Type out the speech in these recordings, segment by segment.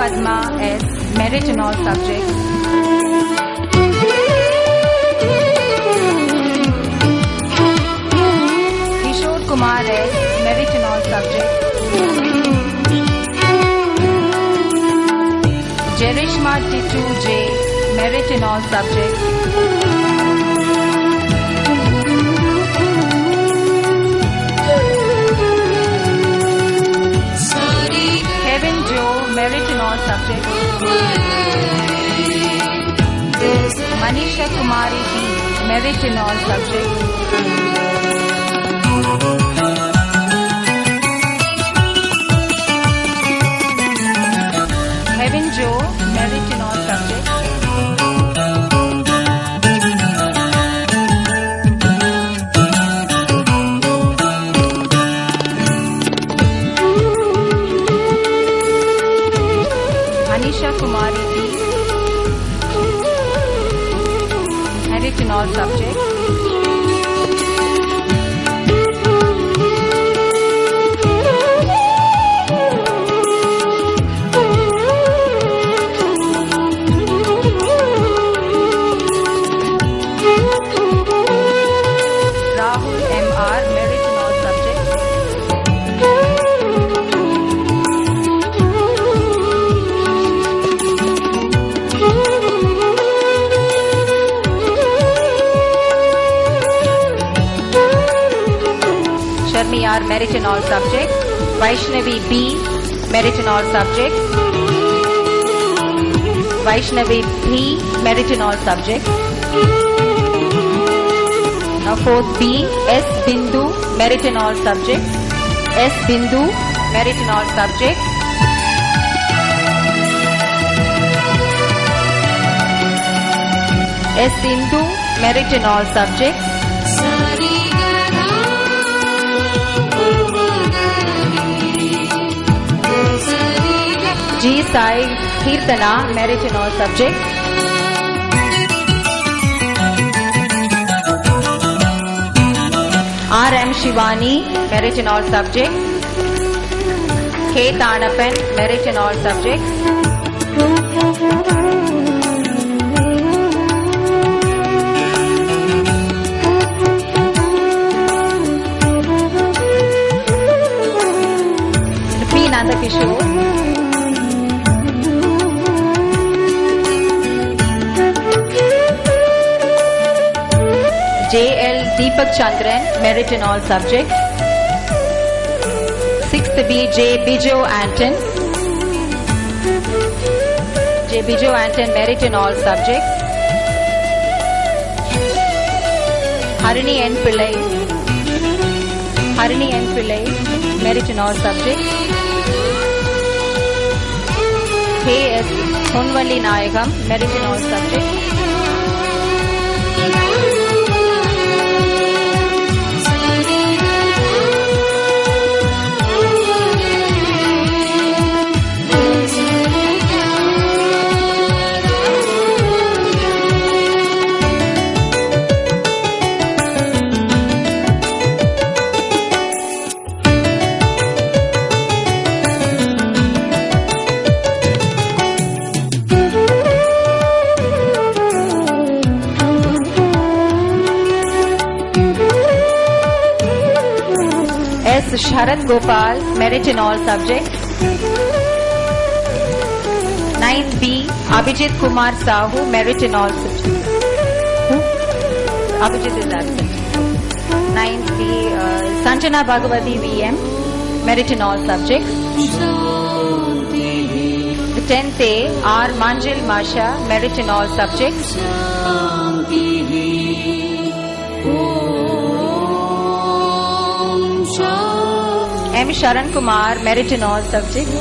Padma S. Merit in all subjects. Kishore Kumar S. Merit in all subjects. Jerishma Titu J. Merit in all subjects. Kevin Joe, Merit in all subjects. Manisha Kumari D. Merit in all subjects. Kevin Joe, Merit in all subjects. Manisha Kumari D. Merit in all subjects. Rahul M.R. Merit in all subjects. Sharmi R. Merit in all subjects. Vaishnavi B. Merit in all subjects. Vaishnavi B. Merit in all subjects. Now fourth B. S. Bindu. Merit in all subjects. S. Bindu. Merit in all subjects. S. Sindhu. Merit in all subjects. G. Sai Kirtana, Merit in all subjects. R. M. Shivani, Merit in all subjects. K. Tanapan, Merit in all subjects. P. Nandakishore. J.L. Deepak Chandran, Merit in all subjects. 6th B. J. Bijo Anton. J. Bijo Anton, Merit in all subjects. Harini N. Pillai. Harini N. Pillai, Merit in all subjects. K.S. Honvalli Nayagam, Merit in all subjects. S. Sharat Gopal, Merit in all subjects. 9th B. Abhijit Kumar Sahu, Merit in all subjects. Abhijit is absent. 9th B. Sanjana Bhagavati VM, Merit in all subjects. 10th A. R. Manjil Masha, Merit in all subjects. M. Sharan Kumar, Merit in all subjects.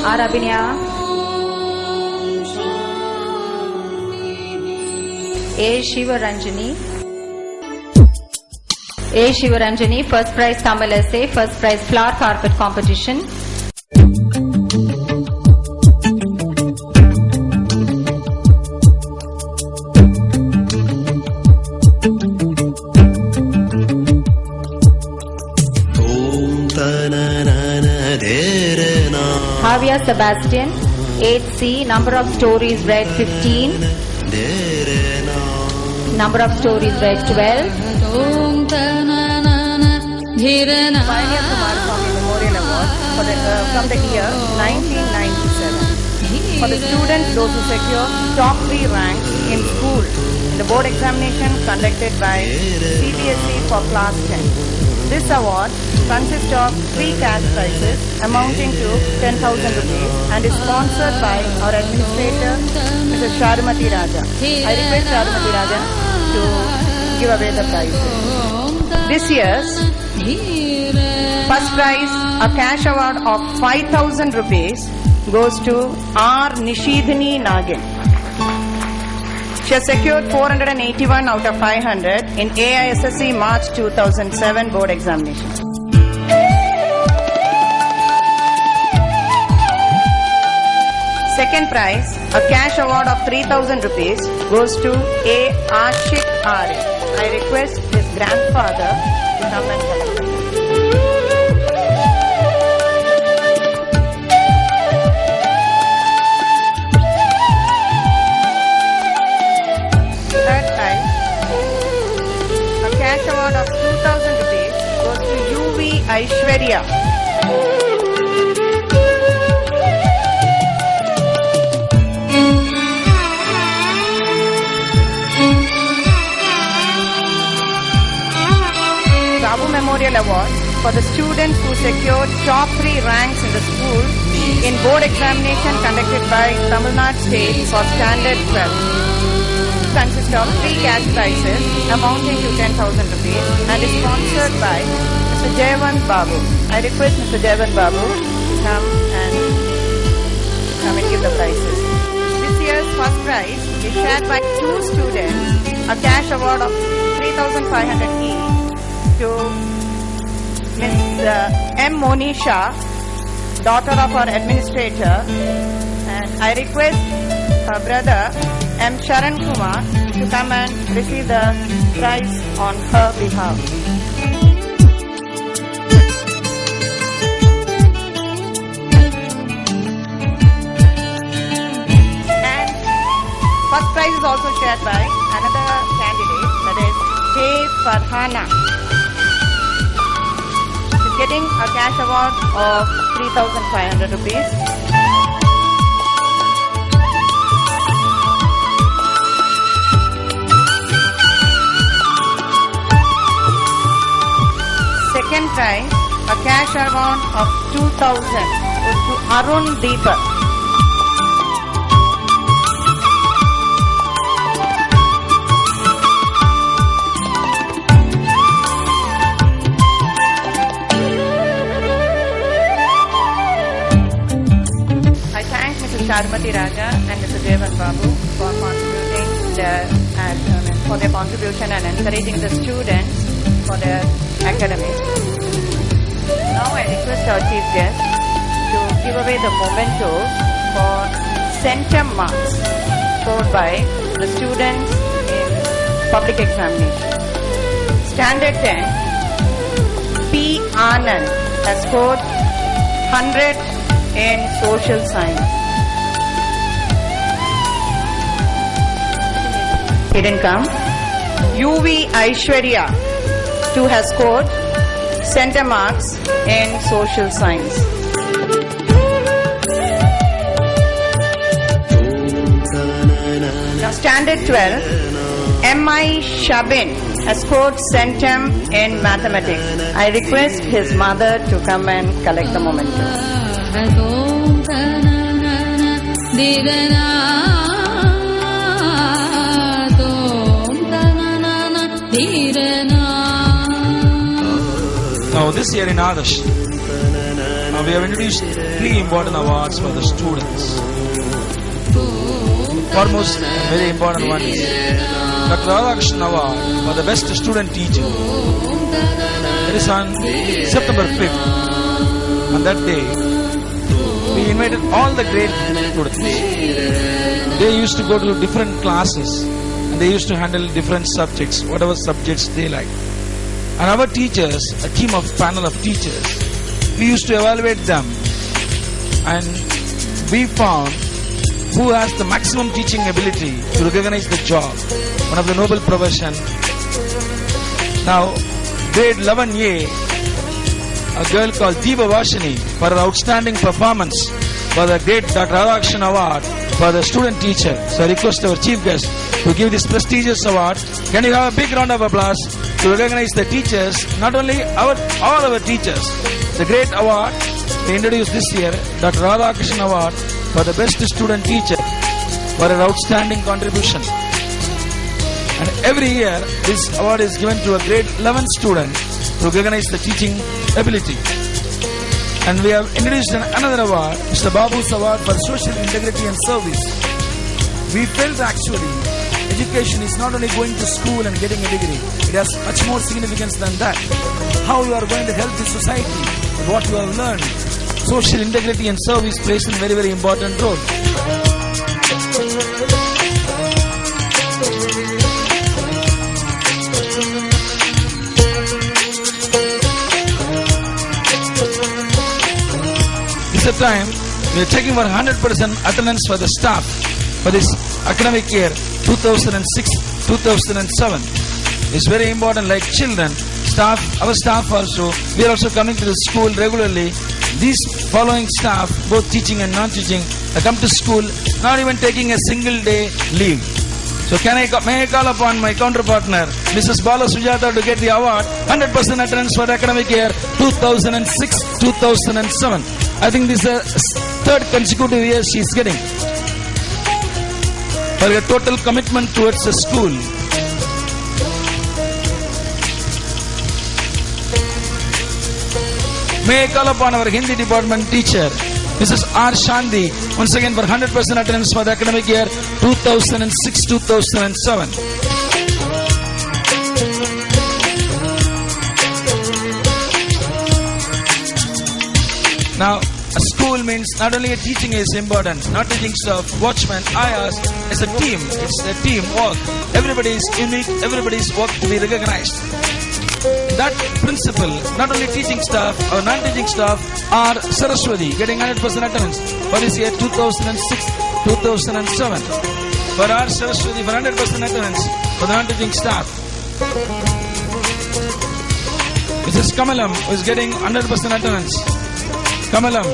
R. Abhinaya. A. Shivaranjani. A. Shivaranjani, first prize Tamil essay, first prize flower carpet competition. Sebastian. 8C, number of stories read 15. Number of stories read 12. Pioneer Kumaraswamy Memorial Award from the year 1997. For the students, those who secure top 3 ranks in school in the board examination conducted by CBSE for class 10. This award consists of 3 cash prizes amounting to 10,000 rupees and is sponsored by our administrator, Mrs. Sharumati Raja. I request Sharumati Raja to give away the prizes. This year's first prize, a cash award of 5,000 rupees, goes to R. Nishidhini Nagin. She has secured 481 out of 500 in AISSE March 2007 board examination. Second prize, a cash award of 3,000 rupees, goes to A. Ashik Arif. I request his grandfather to come and collect it. Third prize, a cash award of 2,000 rupees, goes to UV Aishwarya. Babu Memorial Award for the students who secured top 3 ranks in the school in board examination conducted by Tamil Nadu State for Standard 12. Consists of 3 cash prizes amounting to 10,000 rupees and is sponsored by Mr. Jayavant Babu. I request Mr. Jayavant Babu to come and give the prizes. This year's first prize is shared by 2 students, a cash award of 3,500 each to Ms. M. Monisha, daughter of our administrator, and I request her brother M. Sharan Kumar to come and receive the prize on her behalf. And first prize is also shared by another candidate, that is J. Farhana. Getting a cash award of 3,500 rupees. Second prize, a cash award of 2,000 goes to Arun Deepak. Sharumati Raja and Mr. Jayavant Babu for contributing for their contribution and encouraging the students for their academics. Now I request our chief guest to give away the mementos for centum marks scored by the students in public examination. Standard 10, P. Anand has scored 100 in social science. He didn't come. UV Aishwarya too has scored center marks in social science. Now standard 12, M.I. Shabin has scored centum in mathematics. I request his mother to come and collect the mementos. Now this year in Adarsh, we have introduced 3 important awards for the students. Foremost and very important one is Dr. Radhakrishnan Award for the best student teacher. It is on September 5th. On that day, we invited all the great students. They used to go to different classes and they used to handle different subjects, whatever subjects they like. And our teachers, a team of panel of teachers, we used to evaluate them and we found who has the maximum teaching ability to recognize the job, one of the noble profession. Now, grade 11A, a girl called Deeva Vashini, for her outstanding performance for the great Dr. Radhakrishnan Award for the student teacher. So I request our chief guest to give this prestigious award. Can you have a big round of applause to recognize the teachers, not only all our teachers. The great award we introduced this year, Dr. Radhakrishnan Award for the best student teacher for her outstanding contribution. And every year this award is given to a grade 11 student to recognize the teaching ability. And we have introduced another award, Mr. Babu's Award for Social Integrity and Service. We felt actually education is not only going to school and getting a degree, it has much more significance than that. How you are going to help the society with what you have learned. Social integrity and service plays a very, very important role. This is the time we are taking for 100% attendance for the staff for this academic year 2006-2007. It's very important, like children, staff, our staff also, we are also coming to the school regularly. These following staff, both teaching and non-teaching, come to school not even taking a single day leave. So may I call upon my counterpartner, Mrs. Bala Sujata, to get the award, 100% attendance for the academic year 2006-2007. I think this is the third consecutive year she is getting. For her total commitment towards the school. May I call upon our Hindi department teacher, Mrs. R. Shanti, once again for 100% attendance for the academic year 2006-2007. Now, a school means not only a teaching is important, not teaching staff, watchmen, ayahs, it's a team, it's a team work. Everybody is unique, everybody's work to be recognized. That principle, not only teaching staff or non-teaching staff, are Saraswati getting 100% attendance for this year 2006-2007. For our Saraswati for 100% attendance for the non-teaching staff. Mrs. Kamalam is getting 100% attendance. Kamalam,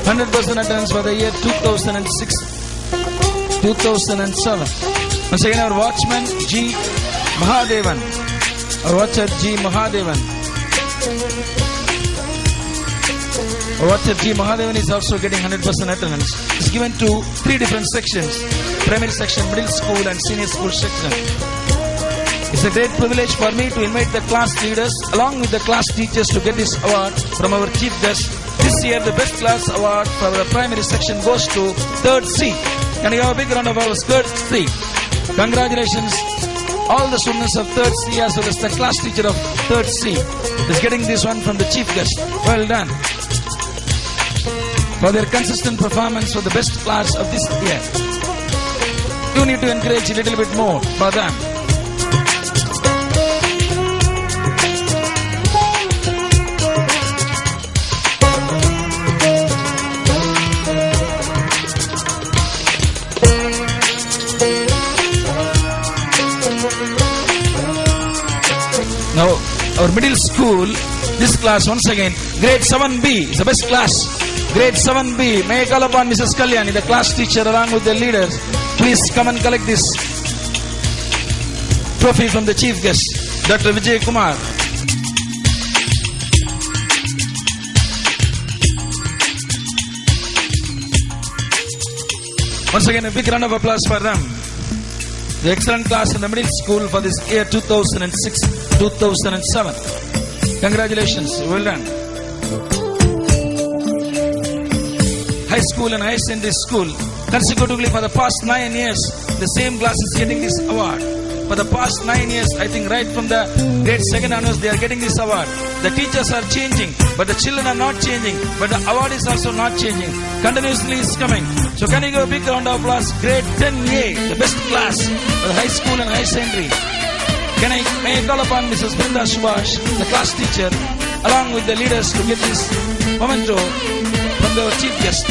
100% attendance for the year 2006-2007. Once again, our watchman G. Mahadevan. Our watcher G. Mahadevan. Our watcher G. Mahadevan is also getting 100% attendance. It's given to 3 different sections: primary section, middle school, and senior school section. It's a great privilege for me to invite the class leaders along with the class teachers to get this award from our chief guest. This year, the best class award for the primary section goes to 3rd C. Can you have a big round of applause? 3rd C. Congratulations, all the students of 3rd C as well as the class teacher of 3rd C is getting this one from the chief guest. Well done. For their consistent performance for the best class of this year. You need to encourage a little bit more for them. Now, our middle school, this class once again, grade 7B is the best class. Grade 7B, may I call upon Mrs. Kalyani, the class teacher, along with the leaders. Please come and collect this trophy from the chief guest, Dr. Vijay Kumar. Once again, a big round of applause for them. The excellent class in the middle school for this year 2006-2007. Congratulations, well done. High school and higher secondary school, consecutively for the past 9 years, the same class is getting this award. For the past 9 years, I think right from the grade 2nd onwards, they are getting this award. The teachers are changing, but the children are not changing. But the award is also not changing. Continuously is coming. So can you give a big round of applause? Grade 10A, the best class for the high school and high secondary. May I call upon Mrs. Brinda Subhash, the class teacher, along with the leaders to get this memento from the chief guest.